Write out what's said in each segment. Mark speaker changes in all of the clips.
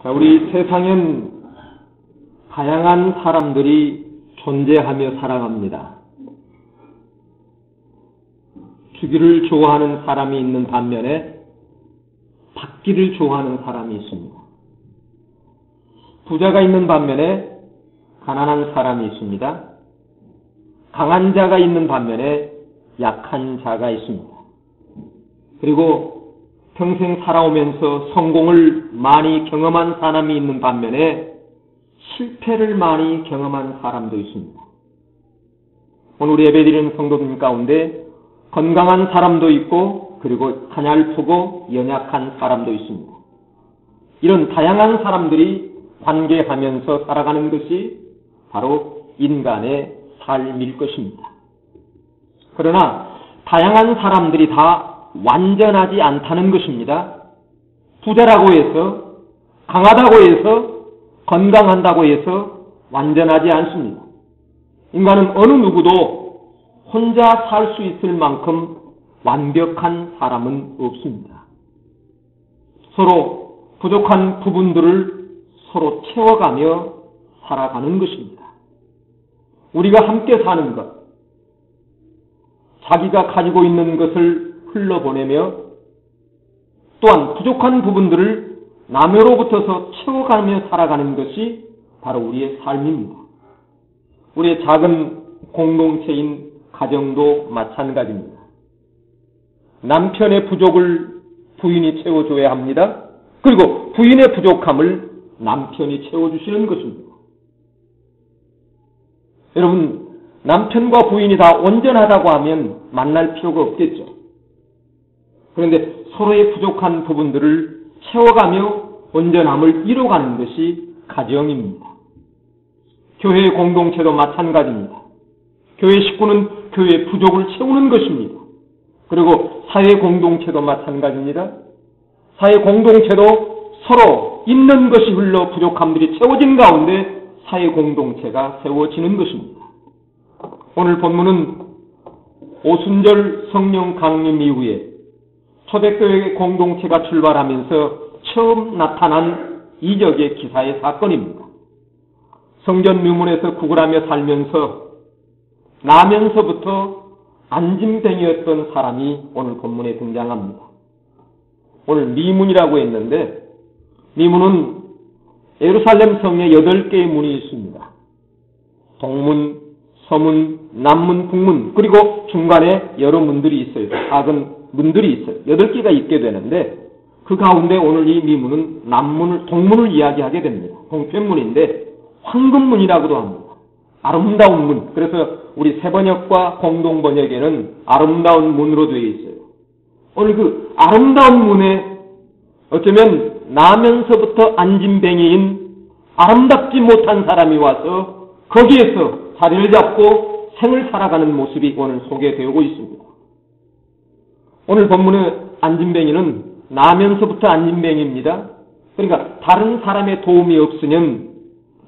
Speaker 1: 자, 우리 세상엔 다양한 사람들이 존재하며 살아갑니다. 주기를 좋아하는 사람이 있는 반면에 받기를 좋아하는 사람이 있습니다. 부자가 있는 반면에 가난한 사람이 있습니다. 강한 자가 있는 반면에 약한 자가 있습니다. 그리고 평생 살아오면서 성공을 많이 경험한 사람이 있는 반면에 실패를 많이 경험한 사람도 있습니다. 오늘 우리 예배드리는 성도들 가운데 건강한 사람도 있고 그리고 가냘프고 연약한 사람도 있습니다. 이런 다양한 사람들이 관계하면서 살아가는 것이 바로 인간의 삶일 것입니다. 그러나 다양한 사람들이 다 완전하지 않다는 것입니다. 부자라고 해서, 강하다고 해서, 건강한다고 해서 완전하지 않습니다. 인간은 어느 누구도 혼자 살 수 있을 만큼 완벽한 사람은 없습니다. 서로 부족한 부분들을 서로 채워가며 살아가는 것입니다. 우리가 함께 사는 것, 자기가 가지고 있는 것을 흘러보내며 또한 부족한 부분들을 남으로부터서 채워가며 살아가는 것이 바로 우리의 삶입니다. 우리의 작은 공동체인 가정도 마찬가지입니다. 남편의 부족을 부인이 채워줘야 합니다. 그리고 부인의 부족함을 남편이 채워주시는 것입니다. 여러분, 남편과 부인이 다 온전하다고 하면 만날 필요가 없겠죠. 그런데 서로의 부족한 부분들을 채워가며 온전함을 이뤄가는 것이 가정입니다. 교회의 공동체도 마찬가지입니다. 교회 식구는 교회의 부족을 채우는 것입니다. 그리고 사회 공동체도 마찬가지입니다. 사회 공동체도 서로 있는 것이 흘러 부족함들이 채워진 가운데 사회 공동체가 세워지는 것입니다. 오늘 본문은 오순절 성령 강림 이후에 초대교회 공동체가 출발하면서 처음 나타난 이적의 기사의 사건입니다. 성전 묘문에서 구걸하며 살면서 나면서부터 안진뱅이였던 사람이 오늘 본문에 등장합니다. 오늘 미문이라고 했는데 미문은 예루살렘 성에 8개의 문이 있습니다. 동문, 서문, 남문, 북문, 그리고 중간에 여러 문들이 있어요. 작은 문들이 있어요. 8개가 있게 되는데 그 가운데 오늘 이 미문은 남문을, 동문을 이야기하게 됩니다. 동편문인데 황금문이라고도 합니다. 아름다운 문. 그래서 우리 새번역과 공동번역에는 아름다운 문으로 되어 있어요. 오늘 그 아름다운 문에 어쩌면 나면서부터 안진뱅이인 아름답지 못한 사람이 와서 거기에서 자리를 잡고 생을 살아가는 모습이 오늘 소개되고 있습니다. 오늘 본문의 안진뱅이는 나면서부터 안진뱅이입니다. 그러니까 다른 사람의 도움이 없으면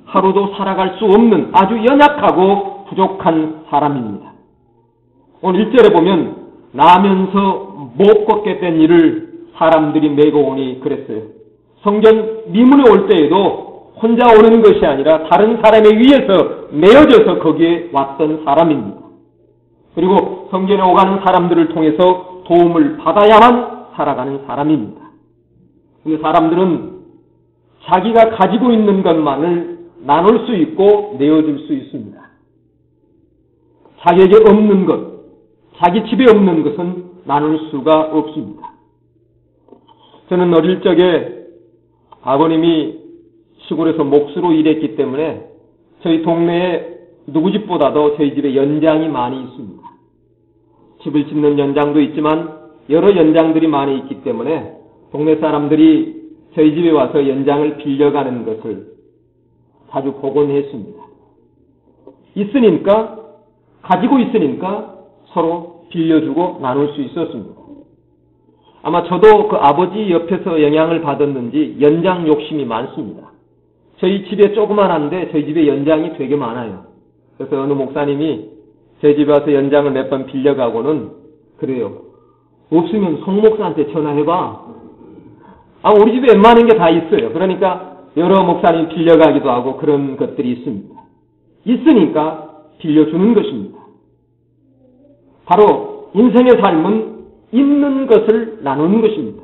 Speaker 1: 하루도 살아갈 수 없는 아주 연약하고 부족한 사람입니다. 오늘 1절에 보면 나면서 못 걷게 된 일을 사람들이 메고 오니 그랬어요. 성전 미문에 올 때에도 혼자 오는 것이 아니라 다른 사람에 의해서 메어져서 거기에 왔던 사람입니다. 그리고 성전에 오가는 사람들을 통해서 도움을 받아야만 살아가는 사람입니다. 그 사람들은 자기가 가지고 있는 것만을 나눌 수 있고 내어줄 수 있습니다. 자기에게 없는 것, 자기 집에 없는 것은 나눌 수가 없습니다. 저는 어릴 적에 아버님이 시골에서 목수로 일했기 때문에 저희 동네에 누구 집보다도 저희 집에 연장이 많이 있습니다. 집을 짓는 연장도 있지만 여러 연장들이 많이 있기 때문에 동네 사람들이 저희 집에 와서 연장을 빌려가는 것을 자주 보곤 했습니다. 있으니까, 가지고 있으니까 서로 빌려주고 나눌 수 있었습니다. 아마 저도 그 아버지 옆에서 영향을 받았는지 연장 욕심이 많습니다. 저희 집에 조그만한데 저희 집에 연장이 되게 많아요. 그래서 어느 목사님이 제 집에 와서 연장을 몇 번 빌려가고는 그래요. 없으면 송 목사한테 전화해봐. 우리 집에 웬만한 게 다 있어요. 그러니까 여러 목사님 빌려가기도 하고 그런 것들이 있습니다. 있으니까 빌려주는 것입니다. 바로 인생의 삶은 있는 것을 나누는 것입니다.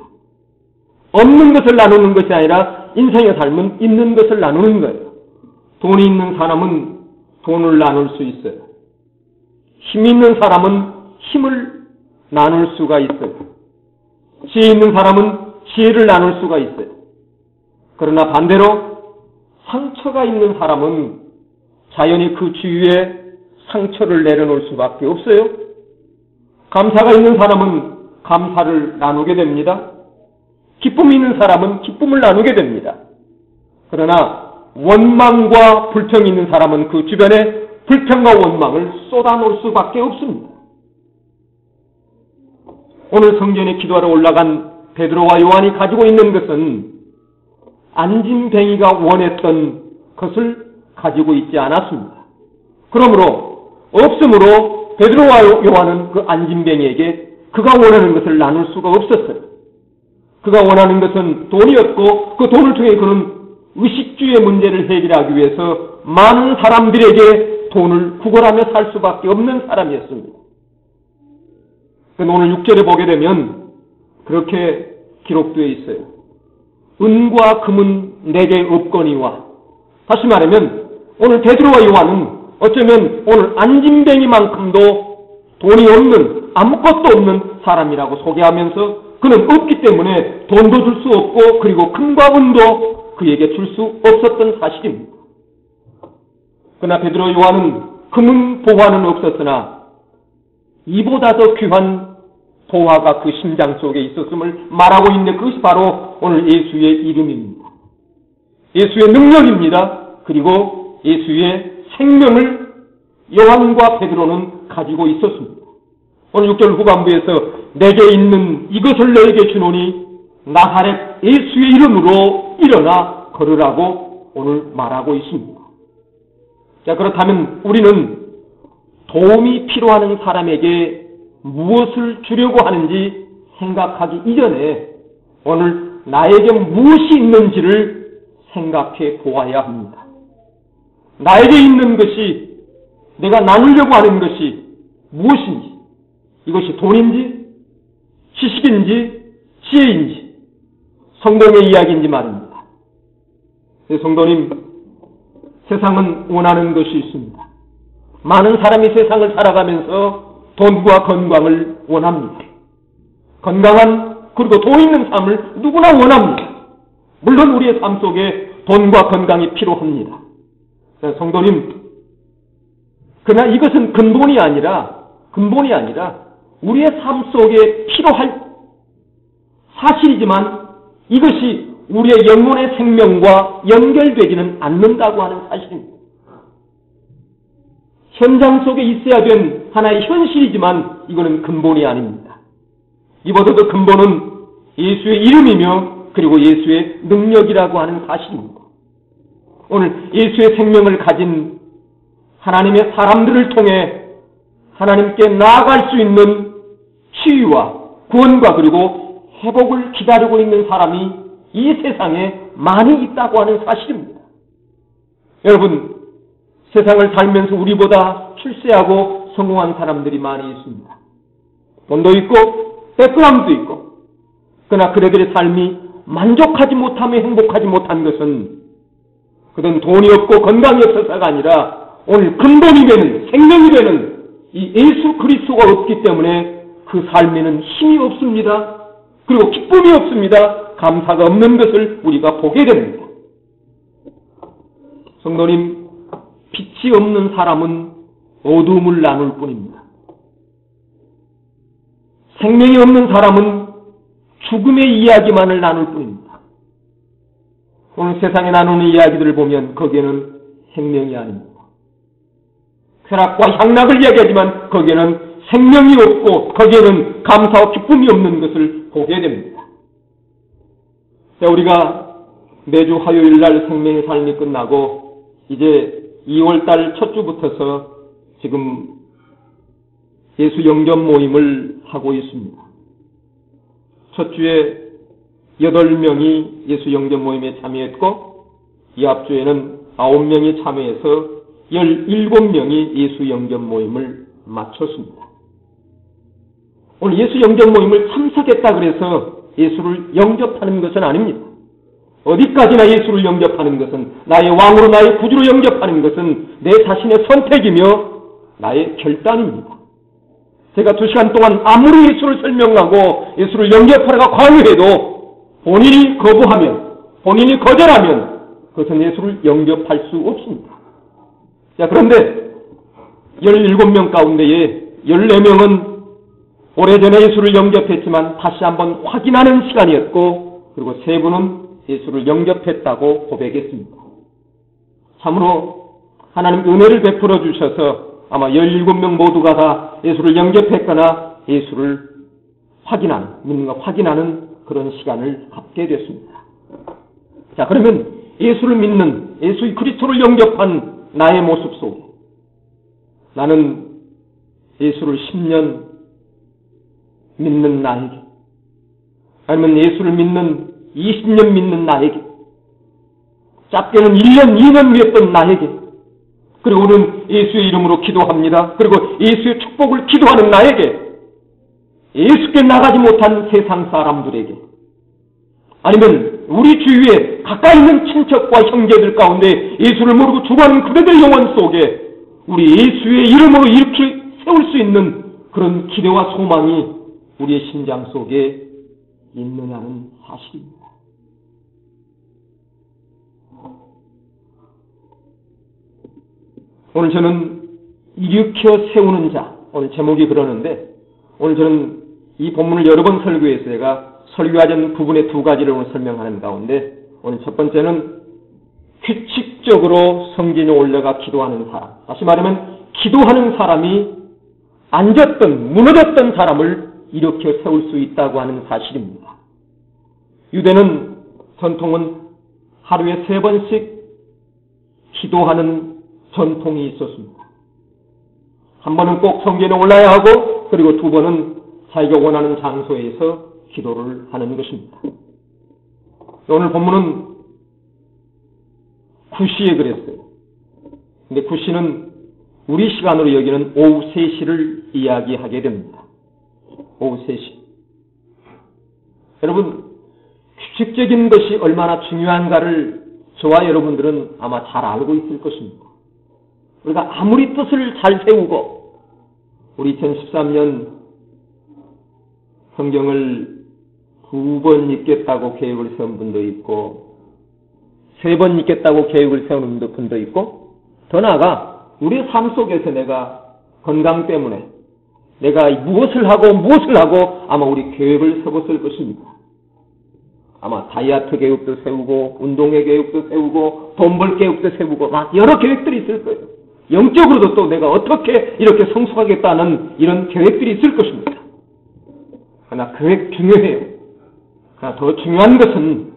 Speaker 1: 없는 것을 나누는 것이 아니라 인생의 삶은 있는 것을 나누는 거예요. 돈이 있는 사람은 돈을 나눌 수 있어요. 힘이 있는 사람은 힘을 나눌 수가 있어요. 지혜 있는 사람은 지혜를 나눌 수가 있어요. 그러나 반대로 상처가 있는 사람은 자연히 그 주위에 상처를 내려놓을 수밖에 없어요. 감사가 있는 사람은 감사를 나누게 됩니다. 기쁨이 있는 사람은 기쁨을 나누게 됩니다. 그러나 원망과 불평이 있는 사람은 그 주변에 불평과 원망을 쏟아놓을 수밖에 없습니다. 오늘 성전에 기도하러 올라간 베드로와 요한이 가지고 있는 것은 안진뱅이가 원했던 것을 가지고 있지 않았습니다. 그러므로 없으므로 베드로와 요한은 그 안진뱅이에게 그가 원하는 것을 나눌 수가 없었어요. 그가 원하는 것은 돈이었고 그 돈을 통해 그는 의식주의 문제를 해결하기 위해서 많은 사람들에게 돈을 구걸하며 살 수밖에 없는 사람이었습니다. 오늘 6절에 보게 되면 그렇게 기록되어 있어요. 은과 금은 내게 없거니와. 다시 말하면 오늘 베드로와 요한은 어쩌면 오늘 안진뱅이만큼도 돈이 없는, 아무것도 없는 사람이라고 소개하면서 그는 없기 때문에 돈도 줄 수 없고 그리고 금과 은도 그에게 줄 수 없었던 사실입니다. 그러나 베드로 요한은 금은 보화는 없었으나 이보다 더 귀한 보화가 그 심장 속에 있었음을 말하고 있는 그것이 바로 오늘 예수의 이름입니다. 예수의 능력입니다. 그리고 예수의 생명을 요한과 베드로는 가지고 있었습니다. 오늘 6절 후반부에서 내게 있는 이것을 너에게 주노니 나사렛 예수의 이름으로 일어나 걸으라고 오늘 말하고 있습니다. 자, 그렇다면 우리는 도움이 필요한 사람에게 무엇을 주려고 하는지 생각하기 이전에 오늘 나에게 무엇이 있는지를 생각해 보아야 합니다. 나에게 있는 것이, 내가 나누려고 하는 것이 무엇인지, 이것이 돈인지 지식인지 지혜인지 성공의 이야기인지 말입니다. 성도님, 세상은 원하는 것이 있습니다. 많은 사람이 세상을 살아가면서 돈과 건강을 원합니다. 건강한 그리고 돈 있는 삶을 누구나 원합니다. 물론 우리의 삶 속에 돈과 건강이 필요합니다. 성도님, 그러나 이것은 근본이 아니라 우리의 삶 속에 필요할 사실이지만 이것이 우리의 영혼의 생명과 연결되지는 않는다고 하는 사실입니다. 현장 속에 있어야 된 하나의 현실이지만 이거는 근본이 아닙니다. 이보다도 근본은 예수의 이름이며 그리고 예수의 능력이라고 하는 사실입니다. 오늘 예수의 생명을 가진 하나님의 사람들을 통해 하나님께 나아갈 수 있는 치유와 구원과 그리고 회복을 기다리고 있는 사람이 이 세상에 많이 있다고 하는 사실입니다. 여러분, 세상을 살면서 우리보다 출세하고 성공한 사람들이 많이 있습니다. 돈도 있고 백그라운드도 있고, 그러나 그들의 삶이 만족하지 못하며 행복하지 못한 것은 그들은 돈이 없고 건강이 없어서가 아니라 오늘 근본이 되는, 생명이 되는 이 예수 그리스도가 없기 때문에 그 삶에는 힘이 없습니다. 그리고 기쁨이 없습니다. 감사가 없는 것을 우리가 보게 됩니다. 성도님, 빛이 없는 사람은 어둠을 나눌 뿐입니다. 생명이 없는 사람은 죽음의 이야기만을 나눌 뿐입니다. 오늘 세상에 나누는 이야기들을 보면 거기에는 생명이 아닙니다. 쾌락과 향락을 이야기하지만 거기에는 생명이 없고 거기에는 감사와 기쁨이 없는 것을 보게 됩니다. 자, 우리가 매주 화요일 날 생명의 삶이 끝나고 이제 2월달 첫 주부터서 지금 예수 영접 모임을 하고 있습니다. 첫 주에 8명이 예수 영접 모임에 참여했고 이 앞주에는 9명이 참여해서 17명이 예수 영접 모임을 마쳤습니다. 오늘 예수 영접 모임을 참석했다 그래서 예수를 영접하는 것은 아닙니다. 어디까지나 예수를 영접하는 것은, 나의 왕으로 나의 구주로 영접하는 것은 내 자신의 선택이며 나의 결단입니다. 제가 2시간 동안 아무리 예수를 설명하고 예수를 영접하라고 강요해도 본인이 거부하면, 본인이 거절하면 그것은 예수를 영접할 수 없습니다. 자, 그런데 17명 가운데에 14명은 오래전에 예수를 영접했지만 다시 한번 확인하는 시간이었고, 그리고 3분은 예수를 영접했다고 고백했습니다. 참으로 하나님 은혜를 베풀어 주셔서 아마 17명 모두가 다 예수를 영접했거나 예수를 확인하는 그런 시간을 갖게 됐습니다. 자, 그러면 예수를 믿는, 예수 그리스도를 영접한 나의 모습 속에 나는 예수를 10년 믿는 나에게, 아니면 예수를 믿는 20년 믿는 나에게, 짧게는 1년, 2년 믿었던 나에게, 그리고 우리는 예수의 이름으로 기도합니다. 그리고 예수의 축복을 기도하는 나에게, 예수께 나가지 못한 세상 사람들에게, 아니면 우리 주위에 가까이 있는 친척과 형제들 가운데 예수를 모르고 죽어가는 그들의 영혼 속에 우리 예수의 이름으로 일으켜 세울 수 있는 그런 기대와 소망이 우리의 심장 속에 있느냐는 사실입니다. 오늘 저는 일으켜 세우는 자, 오늘 제목이 그러는데, 오늘 저는 이 본문을 여러 번 설교해서 제가 설교하자는 부분의 2가지를 오늘 설명하는 가운데, 오늘 첫 번째는 규칙적으로 성전에 올라가 기도하는 사람, 다시 말하면 기도하는 사람이 앉았던, 무너졌던 사람을 일으켜 세울 수 있다고 하는 사실입니다. 유대는 전통은 하루에 3번씩 기도하는 전통이 있었습니다. 한 번은 꼭 성전에 올라야 하고, 그리고 2번은 자기가 원하는 장소에서 기도를 하는 것입니다. 오늘 본문은 구시에 그랬어요. 근데 구시는 우리 시간으로 여기는 오후 3시를 이야기하게 됩니다. 오후 3시. 여러분, 규칙적인 것이 얼마나 중요한가를 저와 여러분들은 아마 잘 알고 있을 것입니다. 우리가 아무리 뜻을 잘 세우고, 우리 2013년 성경을 2번 읽겠다고 계획을 세운 분도 있고, 3번 읽겠다고 계획을 세우는 분도 있고, 더 나아가 우리 삶 속에서 내가 건강 때문에 내가 무엇을 하고 아마 우리 계획을 세웠을 것입니다. 아마 다이어트 계획도 세우고, 운동의 계획도 세우고, 돈 벌 계획도 세우고, 막 여러 계획들이 있을 거예요. 영적으로도 또 내가 어떻게 이렇게 성숙하겠다는 이런 계획들이 있을 것입니다. 그러나 계획 중요해요. 그러나 더 중요한 것은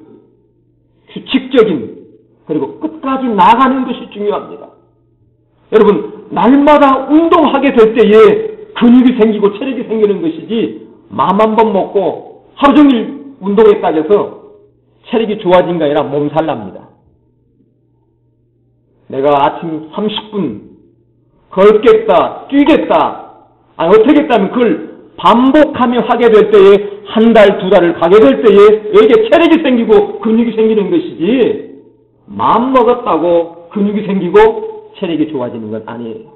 Speaker 1: 규칙적인, 그리고 끝까지 나가는 것이 중요합니다. 여러분, 날마다 운동하게 될 때에 근육이 생기고 체력이 생기는 것이지, 맘 한 번 먹고 하루 종일 운동에 빠져서 체력이 좋아진 게 아니라 몸살 납니다. 내가 아침 30분 걷겠다, 뛰겠다, 어떻게 했다면 그걸 반복하며 하게 될 때에 한 달, 2달을 가게 될 때에 여기에 체력이 생기고 근육이 생기는 것이지, 마음 먹었다고 근육이 생기고 체력이 좋아지는 건 아니에요.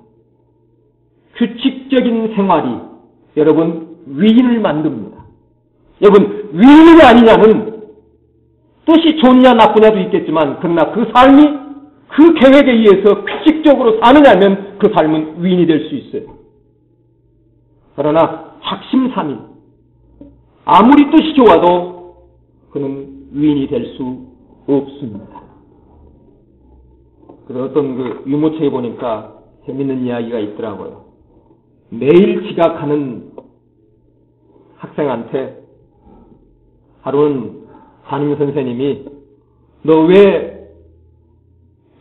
Speaker 1: 규칙적인 생활이 여러분 위인을 만듭니다. 여러분, 위인이 아니냐는 뜻이 좋냐 나쁘냐도 있겠지만, 그러나 그 삶이 그 계획에 의해서 규칙적으로 사느냐면 그 삶은 위인이 될 수 있어요. 그러나 작심삼일, 아무리 뜻이 좋아도 그는 위인이 될 수 없습니다. 그래서 어떤 그 유모차에 보니까 재밌는 이야기가 있더라고요. 매일 지각하는 학생한테 하루는 담임 선생님이 너 왜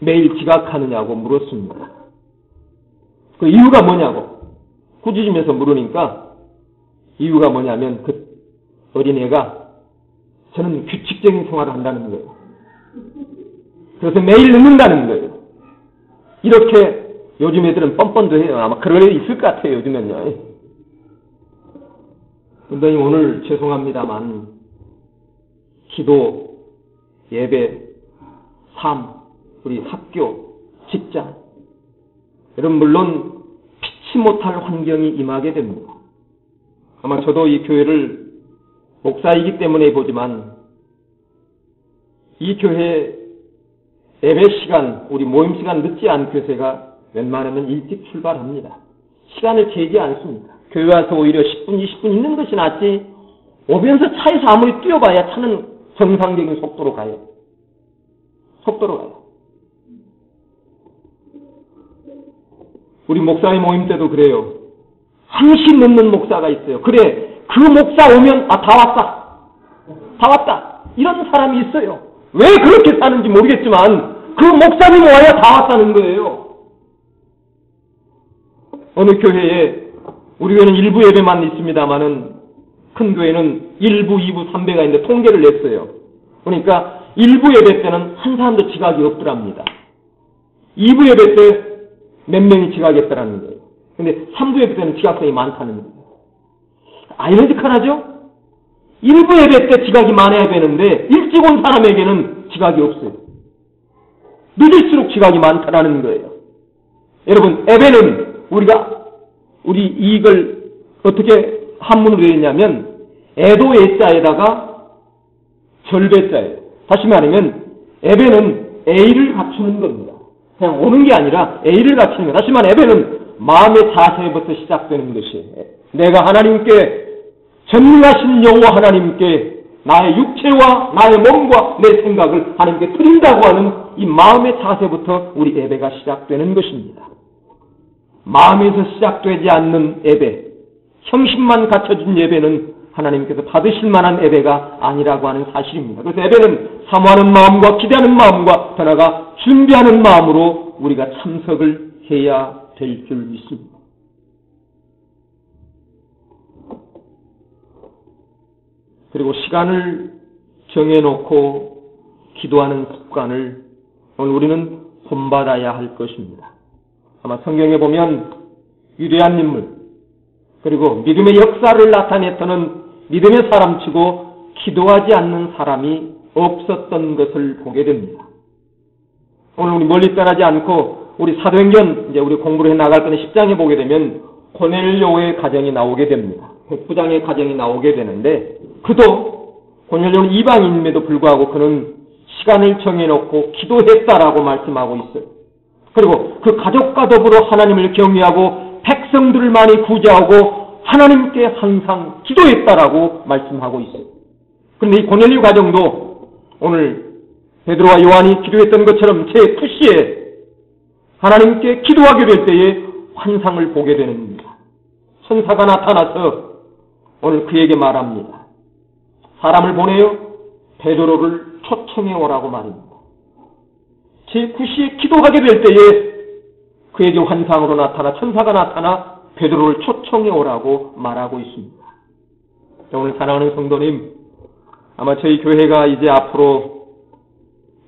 Speaker 1: 매일 지각하느냐고 물었습니다. 그 이유가 뭐냐고 꾸짖으면서 물으니까 이유가 뭐냐면 그 어린애가 저는 규칙적인 생활을 한다는 거예요. 그래서 매일 늦는다는 거예요. 이렇게 요즘 애들은 뻔뻔도 해요. 아마 그럴 일 있을 것 같아요, 요즘엔요. 근데 오늘 죄송합니다만 기도, 예배, 삶, 우리 학교, 직장, 여러분 물론 피치 못할 환경이 임하게 됩니다. 아마 저도 이 교회를 목사이기 때문에 보지만 이 교회 예배 시간, 우리 모임 시간 늦지 않고 제가 웬만하면 일찍 출발합니다. 시간을 재지 않습니다. 교회 와서 오히려 10분, 20분 있는 것이 낫지 오면서 차에서 아무리 뛰어봐야 차는 정상적인 속도로 가요. 속도로 가요. 우리 목사의 모임 때도 그래요. 항시 늦는 목사가 있어요. 그래, 그 목사 오면 다 왔다. 이런 사람이 있어요. 왜 그렇게 사는지 모르겠지만 그 목사님 와야 다 왔다는 거예요. 어느 교회에 우리 교회는 일부 예배만 있습니다만은 큰 교회는 1부, 2부, 3배가 있는데 통계를 냈어요. 그러니까 1부 예배 때는 한 사람도 지각이 없더랍니다. 2부 예배 때 몇 명이 지각했다라는 거예요. 근데 3부 예배 때는 지각생이 많다는 거예요. 아이러니컬하죠? 1부 예배 때 지각이 많아야 되는데 일찍 온 사람에게는 지각이 없어요. 늦을수록 지각이 많다라는 거예요. 여러분, 예배는 우리 이익을 어떻게 한문으로 되어 있냐면 애도 애자에다가 절배자예요. 다시 말하면 예배는 A를 갖추는 겁니다. 그냥 오는 게 아니라 A를 갖추는 거예요. 다시 말하면 예배는 마음의 자세부터 시작되는 것이에요. 내가 하나님께 전능하신 여호와 하나님께 나의 육체와 나의 몸과 내 생각을 하나님께 드린다고 하는 이 마음의 자세부터 우리 예배가 시작되는 것입니다. 마음에서 시작되지 않는 예배, 형식만 갖춰진 예배는 하나님께서 받으실 만한 예배가 아니라고 하는 사실입니다. 그래서 예배는 사모하는 마음과 기대하는 마음과 더 나아가 준비하는 마음으로 우리가 참석을 해야 될 줄 믿습니다. 그리고 시간을 정해놓고 기도하는 습관을 오늘 우리는 본받아야 할 것입니다. 아마 성경에 보면 위대한 인물 그리고 믿음의 역사를 나타냈던 믿음의 사람치고 기도하지 않는 사람이 없었던 것을 보게 됩니다. 오늘 우리 멀리 떠나지 않고 우리 사도행전 이제 우리 공부를 해 나갈 때는 10장에 보게 되면 고넬료의 가정이 나오게 됩니다. 백부장의 가정이 나오게 되는데 그도 고넬료는 이방인임에도 불구하고 그는 시간을 정해놓고 기도했다라고 말씀하고 있어요. 그리고 그 가족과 더불어 하나님을 경외하고 백성들을 많이 구제하고 하나님께 항상 기도했다라고 말씀하고 있어요. 그런데 이 고넬료 가정도 오늘 베드로와 요한이 기도했던 것처럼 제 투시에 하나님께 기도하게 될 때에 환상을 보게 되는 겁니다. 천사가 나타나서 오늘 그에게 말합니다. 사람을 보내어 베드로를 초청해 오라고 말입니다. 제 구시에 기도하게 될 때에 그에게 환상으로 나타나 천사가 나타나 베드로를 초청해 오라고 말하고 있습니다. 오늘 사랑하는 성도님, 아마 저희 교회가 이제 앞으로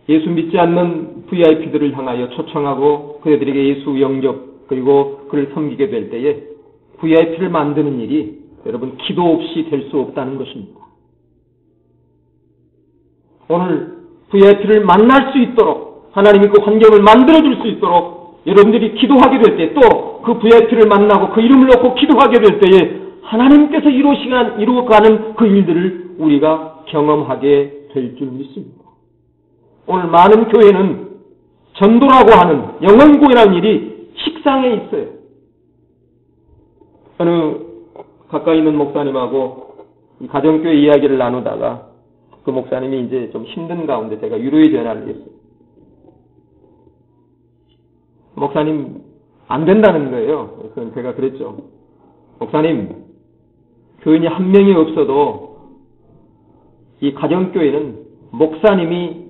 Speaker 1: 예수 믿지 않는 VIP들을 향하여 초청하고 그들에게 예수 영접 그리고 그를 섬기게 될 때에 VIP를 만드는 일이 여러분 기도 없이 될 수 없다는 것입니다. 오늘 VIP를 만날 수 있도록 하나님이 그 환경을 만들어줄 수 있도록 여러분들이 기도하게 될 때 또 그 VIP를 만나고 그 이름을 놓고 기도하게 될 때에 하나님께서 이루어가는 그 일들을 우리가 경험하게 될 줄 믿습니다. 오늘 많은 교회는 전도라고 하는 영혼구원이라는 일이 식상에 있어요. 어느 가까이 있는 목사님하고 이 가정교회 이야기를 나누다가 그 목사님이 이제 좀 힘든 가운데 제가 위로의 전화를 했어요. 목사님 안 된다는 거예요. 그래서 제가 그랬죠. 목사님, 교인이 한 명이 없어도 이 가정교회는 목사님이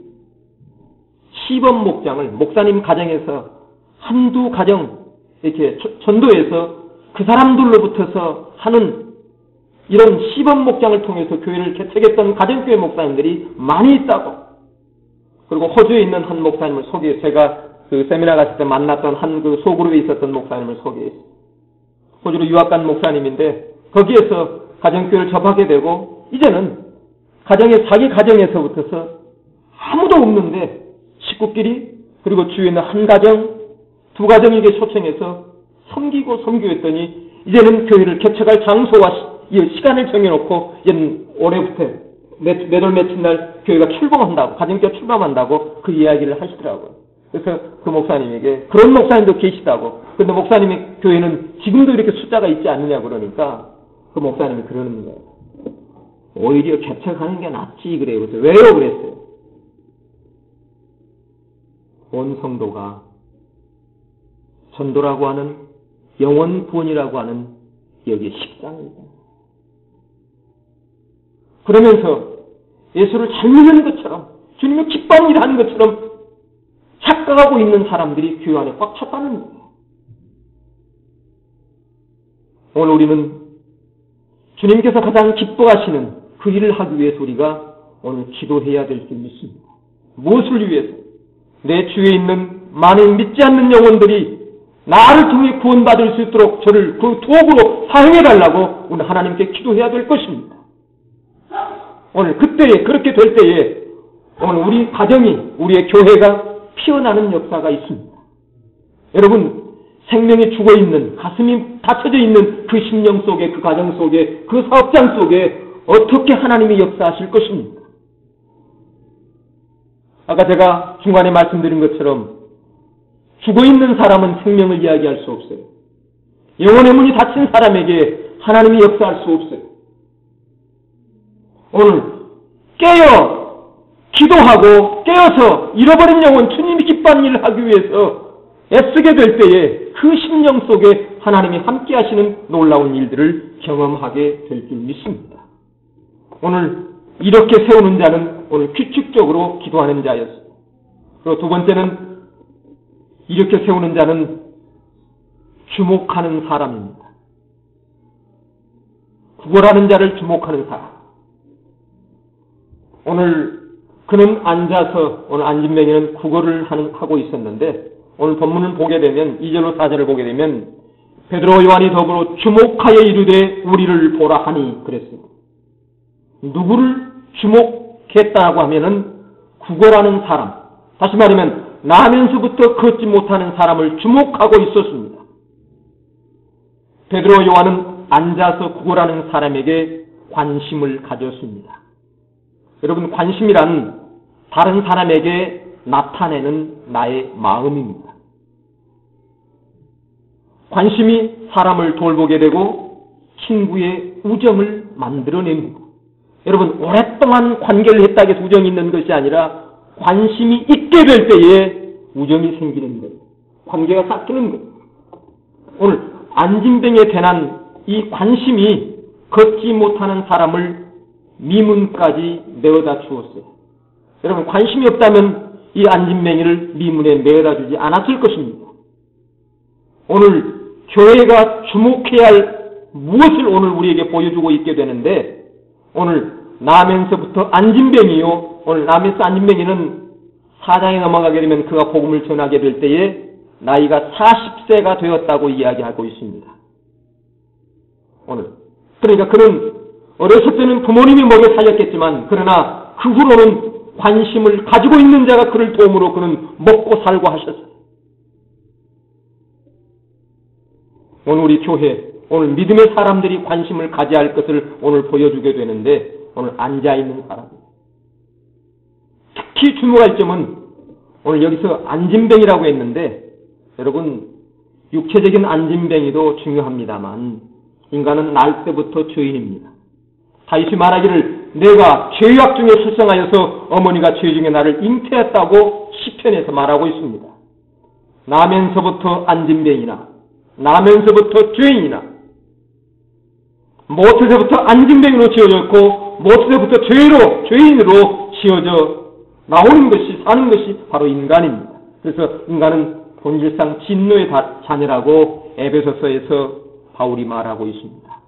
Speaker 1: 시범 목장을 목사님 가정에서 한두 가정 이렇게 전도해서 그 사람들로부터서 하는 이런 시범 목장을 통해서 교회를 개척했던 가정교회 목사님들이 많이 있다고. 그리고 호주에 있는 한 목사님을 소개해, 제가 그 세미나 갔을 때 만났던 한 그 소그룹에 있었던 목사님을 소개했어요. 호주로 유학 간 목사님인데 거기에서 가정교회를 접하게 되고 이제는 자기 가정에서부터서 아무도 없는데 식구끼리 그리고 주위에 있는 한 가정, 두 가정에게 초청해서 섬기고 섬기했더니 이제는 교회를 개척할 장소와 시간을 정해놓고 이제는 올해부터 몇월 며칠 날 교회가 출범한다고, 가정교회 출범한다고 그 이야기를 하시더라고요. 그래서 그 목사님에게 그런 목사님도 계시다고. 근데 목사님의 교회는 지금도 이렇게 숫자가 있지 않느냐 그러니까 그 목사님이 그러는 거예요. 오히려 개척하는 게 낫지 그래요. 그래서 왜요? 그랬어요. 온 성도가 전도라고 하는 영원 구원이라고 하는 여기에 십장이다. 그러면서 예수를 잘 믿는 것처럼 주님의 기뻐하는 일을 하는 것처럼 착각하고 있는 사람들이 교회 안에 꽉 찼다는 거예요. 오늘 우리는 주님께서 가장 기뻐하시는 그 일을 하기 위해서 우리가 오늘 기도해야 될 줄 믿습니다. 무엇을 위해서? 내 주위에 있는 많은 믿지 않는 영혼들이 나를 통해 구원받을 수 있도록 저를 그 도구로 사용해달라고 오늘 하나님께 기도해야 될 것입니다. 오늘 그때에 그렇게 될 때에 오늘 우리 가정이 우리의 교회가 피어나는 역사가 있습니다. 여러분 생명이 죽어있는 가슴이 닫혀져 있는 그 심령 속에 그 가정 속에 그 사업장 속에 어떻게 하나님이 역사하실 것입니까? 아까 제가 중간에 말씀드린 것처럼 죽어있는 사람은 생명을 이야기할 수 없어요. 영혼의 문이 닫힌 사람에게 하나님이 역사할 수 없어요. 오늘 기도하고 깨어서 잃어버린 영혼 주님이 기뻐하는 일을 하기 위해서 애쓰게 될 때에 그 심령 속에 하나님이 함께 하시는 놀라운 일들을 경험하게 될 줄 믿습니다. 오늘 이렇게 세우는 자는 오늘 규칙적으로 기도하는 자였어요. 그리고 두 번째는 이렇게 세우는 자는 주목하는 사람입니다. 구걸하는 자를 주목하는 사람. 오늘 그는 앉아서 오늘 안진뱅이는 구걸을 하고 있었는데 오늘 본문을 보게 되면 2절로 4절을 보게 되면 베드로 요한이 더불어 주목하여 이르되 우리를 보라 하니 그랬습니다. 누구를 주목했다고 하면은 구걸하는 사람, 다시 말하면 나면서부터 걷지 못하는 사람을 주목하고 있었습니다. 베드로 요한은 앉아서 구걸하는 사람에게 관심을 가졌습니다. 여러분 관심이란 다른 사람에게 나타내는 나의 마음입니다. 관심이 사람을 돌보게 되고 친구의 우정을 만들어냅니다. 여러분 오랫동안 관계를 했다고 해서 우정이 있는 것이 아니라 관심이 있게 될 때에 우정이 생기는 거예요. 관계가 쌓이는 거예요. 오늘 안진뱅에 대한 이 관심이 걷지 못하는 사람을 미문까지 내어다 주었어요. 여러분 관심이 없다면 이 안진뱅이를 미문에 내어다 주지 않았을 것입니다. 오늘 교회가 주목해야 할 무엇을 오늘 우리에게 보여주고 있게 되는데 오늘 나면서부터 안진뱅이요. 오늘 나면서 안진뱅이는 4장에 넘어가게 되면 그가 복음을 전하게 될 때에 나이가 40세가 되었다고 이야기하고 있습니다. 오늘 그러니까 그는 어렸을 때는 부모님이 먹여 살렸겠지만 그러나 그 후로는 관심을 가지고 있는 자가 그를 도움으로 그는 먹고 살고 하셨어요. 오늘 우리 교회 오늘 믿음의 사람들이 관심을 가져야 할 것을 오늘 보여주게 되는데 오늘 앉아있는 사람 특히 주목할 점은 오늘 여기서 안진뱅이라고 했는데 여러분 육체적인 안진뱅이도 중요합니다만 인간은 날 때부터 죄인입니다. 다윗이 말하기를 내가 죄악 중에 출생하여서 어머니가 죄 중에 나를 잉태했다고 시편에서 말하고 있습니다. 나면서부터 안진뱅이나 나면서부터 죄인이나 모태서부터 안진뱅이로 지어졌고 모태서부터 죄인으로 지어져 나오는 것이 사는 것이 바로 인간입니다. 그래서 인간은 본질상 진노의 자녀라고 에베소서에서 바울이 말하고 있습니다.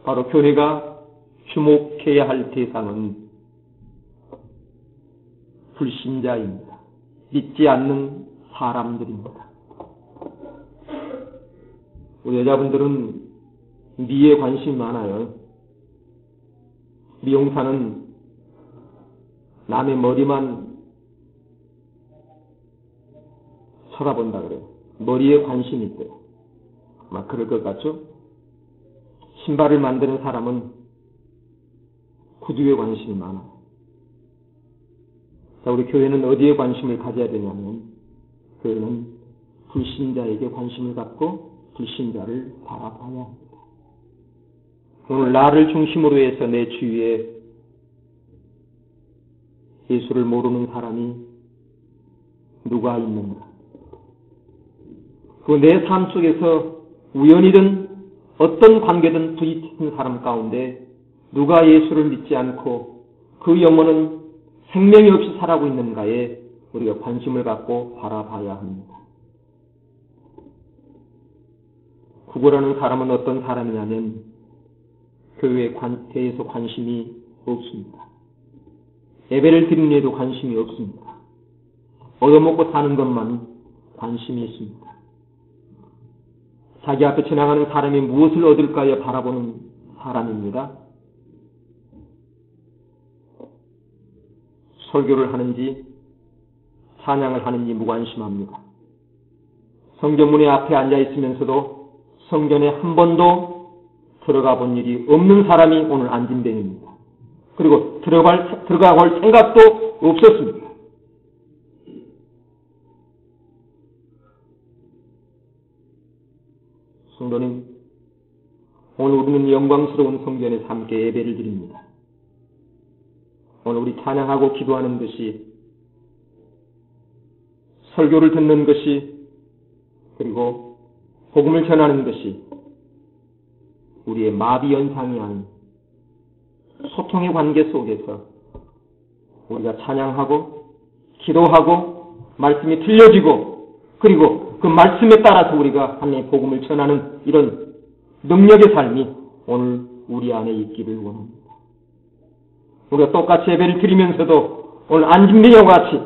Speaker 1: 바로 교회가 주목해야 할 대상은 불신자입니다. 믿지 않는 사람들입니다. 우리 여자분들은 미에 관심이 많아요. 미용사는 남의 머리만 쳐다본다 그래요. 머리에 관심이 있대요. 막 그럴 것 같죠? 신발을 만드는 사람은 구두에 관심이 많아요. 자, 우리 교회는 어디에 관심을 가져야 되냐면, 교회는 불신자에게 관심을 갖고 불신자를 바라봐야 합니다. 오늘 나를 중심으로 해서 내 주위에 예수를 모르는 사람이 누가 있는가? 그 내 삶 속에서 우연이든 어떤 관계든 부딪힌 사람 가운데 누가 예수를 믿지 않고 그 영혼은 생명이 없이 살아가고 있는가에 우리가 관심을 갖고 바라봐야 합니다. 구걸하는 사람은 어떤 사람이냐면 교회에 대해서 관심이 없습니다. 예배를 드리는 데도 관심이 없습니다. 얻어먹고 사는 것만 관심이 있습니다. 자기 앞에 지나가는 사람이 무엇을 얻을까에 바라보는 사람입니다. 설교를 하는지 찬양을 하는지 무관심합니다. 성경문의 앞에 앉아 있으면서도 성전에 한 번도 들어가 본 일이 없는 사람이 오늘 안진뱅입니다. 그리고 들어가 볼 생각도 없었습니다. 성도님, 오늘 우리는 영광스러운 성전에서 함께 예배를 드립니다. 오늘 우리 찬양하고 기도하는 것이, 설교를 듣는 것이, 그리고 복음을 전하는 것이 우리의 마비연상이 아닌 소통의 관계 속에서 우리가 찬양하고 기도하고 말씀이 들려지고 그리고 그 말씀에 따라서 우리가 하나님의 복음을 전하는 이런 능력의 삶이 오늘 우리 안에 있기를 원합니다. 우리가 똑같이 예배를 드리면서도 오늘 안진뱅이와 같이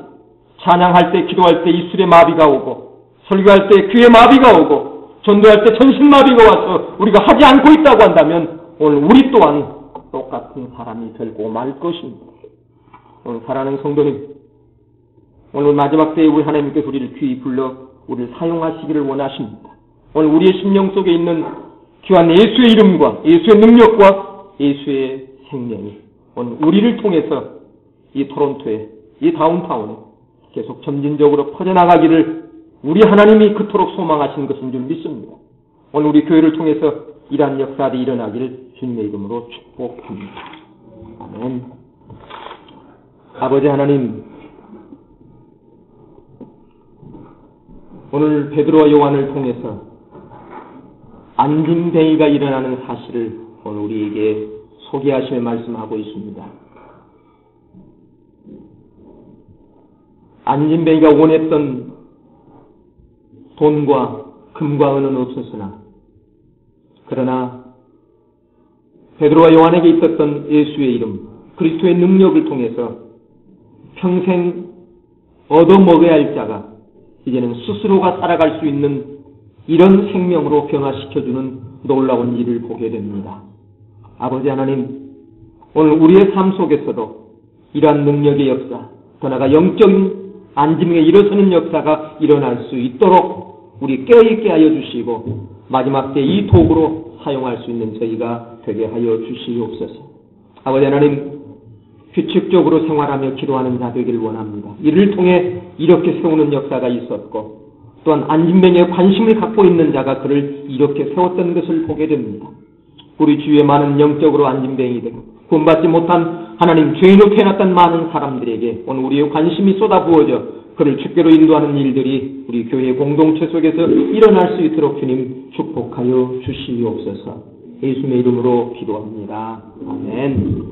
Speaker 1: 찬양할 때 기도할 때 입술에 마비가 오고 설교할 때 귀에 마비가 오고 전도할 때 전신마비가 와서 우리가 하지 않고 있다고 한다면 오늘 우리 또한 똑같은 사람이 되고 말 것입니다. 오늘 사랑하는 성도님, 오늘 마지막 때에 우리 하나님께서 우리를 귀히 불러 우리를 사용하시기를 원하십니다. 오늘 우리의 심령 속에 있는 귀한 예수의 이름과 예수의 능력과 예수의 생명이 오늘 우리를 통해서 이 토론토에, 이 다운타운에 계속 점진적으로 퍼져나가기를 우리 하나님이 그토록 소망하시는 것인 줄 믿습니다. 오늘 우리 교회를 통해서 이러한 역사들이 일어나기를 주님의 이름으로 축복합니다. 아멘. 아버지 하나님, 오늘 베드로와 요한을 통해서 안진뱅이가 일어나는 사실을 오늘 우리에게 소개하시며 말씀하고 있습니다. 안진뱅이가 원했던 돈과 금과 은은 없었으나 그러나 베드로와 요한에게 있었던 예수의 이름, 그리스도의 능력을 통해서 평생 얻어먹어야 할 자가 이제는 스스로가 살아갈 수 있는 이런 생명으로 변화시켜주는 놀라운 일을 보게 됩니다. 아버지 하나님, 오늘 우리의 삶 속에서도 이러한 능력의 역사, 더 나아가 영적인 안진뱅이에 일어서는 역사가 일어날 수 있도록 우리 깨어있게 하여 주시고 마지막 때 이 도구로 사용할 수 있는 저희가 되게 하여 주시옵소서. 아버지 하나님, 규칙적으로 생활하며 기도하는 자 되기를 원합니다. 이를 통해 이렇게 세우는 역사가 있었고 또한 안진뱅이에 관심을 갖고 있는 자가 그를 이렇게 세웠던 것을 보게 됩니다. 우리 주위에 많은 영적으로 안진뱅이들, 구원받지 못한 하나님 죄인으로 태어났던 많은 사람들에게 오늘 우리의 관심이 쏟아부어져 그를 주께로 인도하는 일들이 우리 교회 공동체 속에서 일어날 수 있도록 주님 축복하여 주시옵소서. 예수님의 이름으로 기도합니다. 아멘.